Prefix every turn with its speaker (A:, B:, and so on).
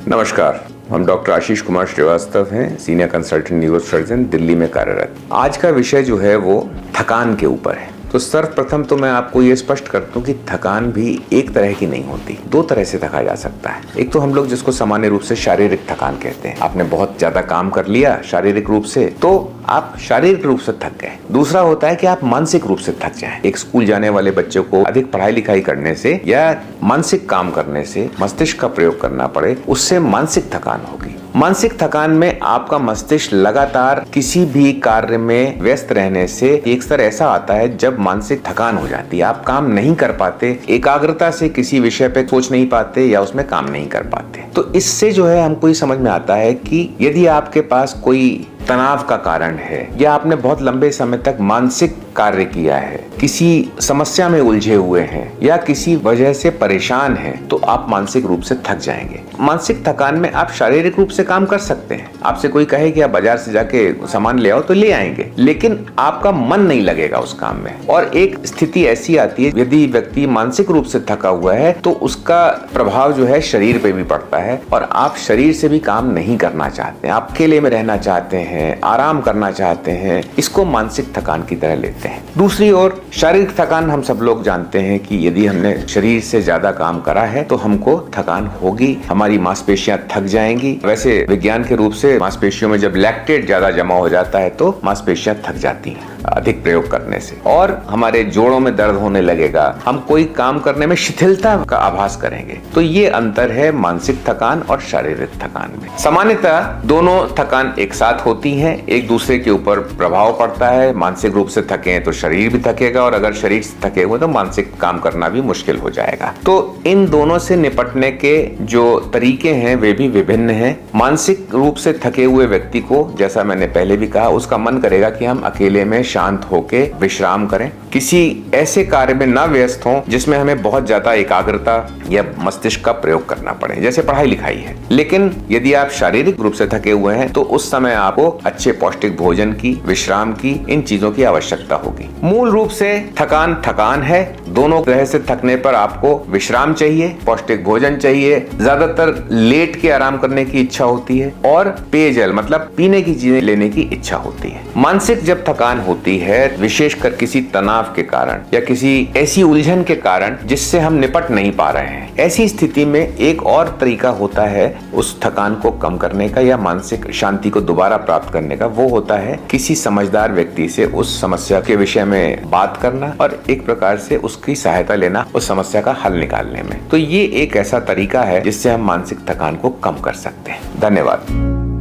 A: नमस्कार, हम डॉक्टर आशीष कुमार श्रीवास्तव हैं, senior consultant neuro surgeon, Delhi में कार्यरत। आज का विषय जो है वो थकान के ऊपर है। तो सर्वप्रथम तो मैं आपको ये स्पष्ट कर दूं कि थकान भी एक तरह की नहीं होती, दो तरह से थका जा सकता है। एक तो हम लोग जिसको सामान्य रूप से शारीरिक थकान कहते हैं, आपने बहुत ज्यादा काम कर लिया शारीरिक रूप से तो आप शारीरिक रूप से थक गए। दूसरा होता है कि आप मानसिक रूप से थक जाएं। एक स्कूल जाने वाले बच्चे को अधिक पढ़ाई लिखाई करने से या मानसिक काम करने से मस्तिष्क का प्रयोग करना पड़े, उससे मानसिक थकान होगी। मानसिक थकान में आपका मस्तिष्क लगातार किसी भी कार्य में व्यस्त रहने से एक स्तर ऐसा आता है जब मानसिक थकान हो जाती है, आप काम नहीं कर पाते, एकाग्रता से किसी विषय पे सोच नहीं पाते या उसमें काम नहीं कर पाते। तो इससे जो है हमको ये समझ में आता है कि यदि आपके पास कोई तनाव का कारण है या आपने बहुत लंबे समय तक मानसिक कार्य किया है, किसी समस्या में उलझे हुए हैं या किसी वजह से परेशान हैं, तो आप मानसिक रूप से थक जाएंगे। मानसिक थकान में आप शारीरिक रूप से काम कर सकते हैं। आपसे कोई कहे कि आप बाजार से जाके सामान ले आओ तो ले आएंगे, लेकिन आपका मन नहीं लगेगा उस काम में। और एक स्थिति ऐसी आती है, यदि व्यक्ति मानसिक रूप से थका हुआ है तो उसका प्रभाव जो है शरीर पे भी पड़ता है और आप शरीर से भी काम नहीं करना चाहते हैं, आप अकेले में रहना चाहते हैं, आराम करना चाहते हैं। इसको मानसिक थकान की तरह लेते हैं। दूसरी ओर शारीरिक थकान हम सब लोग जानते हैं कि यदि हमने शरीर से ज्यादा काम करा है तो हमको थकान होगी, हमारी मांसपेशियां थक जाएंगी। वैसे विज्ञान के रूप से मांसपेशियों में जब लैक्टेट ज्यादा जमा हो जाता है तो मांसपेशियां थक जाती हैं अधिक प्रयोग करने से, और हमारे जोड़ों में दर्द होने लगेगा, हम कोई काम करने में शिथिलता का आभास करेंगे। तो ये अंतर है मानसिक थकान और शारीरिक थकान में। सामान्यतः दोनों थकान एक साथ होती हैं, एक दूसरे के ऊपर प्रभाव पड़ता है। मानसिक रूप से थके तो शरीर भी थकेगा और अगर शरीर से थके हुए तो मानसिक काम करना भी मुश्किल हो जाएगा। तो इन दोनों से निपटने के जो तरीके हैं वे भी विभिन्न हैं। मानसिक रूप से थके हुए व्यक्ति को, जैसा मैंने पहले भी कहा, उसका मन करेगा कि हम अकेले में शांत होके विश्राम करें, किसी ऐसे कार्य में न व्यस्त हों जिसमें हमें बहुत ज्यादा एकाग्रता या मस्तिष्क का प्रयोग करना पड़े, जैसे पढ़ाई लिखाई है। लेकिन यदि आप शारीरिक रूप से थके हुए हैं तो उस समय आपको अच्छे पौष्टिक भोजन की, विश्राम की, इन चीजों की आवश्यकता होगी। मूल रूप से थकान है। दोनों तरह से थकने पर आपको विश्राम चाहिए, पौष्टिक भोजन चाहिए, ज्यादातर लेट के आराम करने की इच्छा होती है और पेयजल मतलब पीने की चीजें लेने की इच्छा होती है। मानसिक जब थकान होती है, विशेषकर किसी तनाव के कारण या किसी ऐसी उलझन के कारण जिससे हम निपट नहीं पा रहे हैं, ऐसी स्थिति में एक और तरीका होता है उस थकान को कम करने का या मानसिक शांति को दोबारा प्राप्त करने का। वो होता है किसी समझदार व्यक्ति से उस समस्या के विषय में बात करना और एक प्रकार से उसकी सहायता लेना उस समस्या का हल निकालने में। तो ये एक ऐसा तरीका है जिससे हम मानसिक थकान को कम कर सकते हैं। धन्यवाद।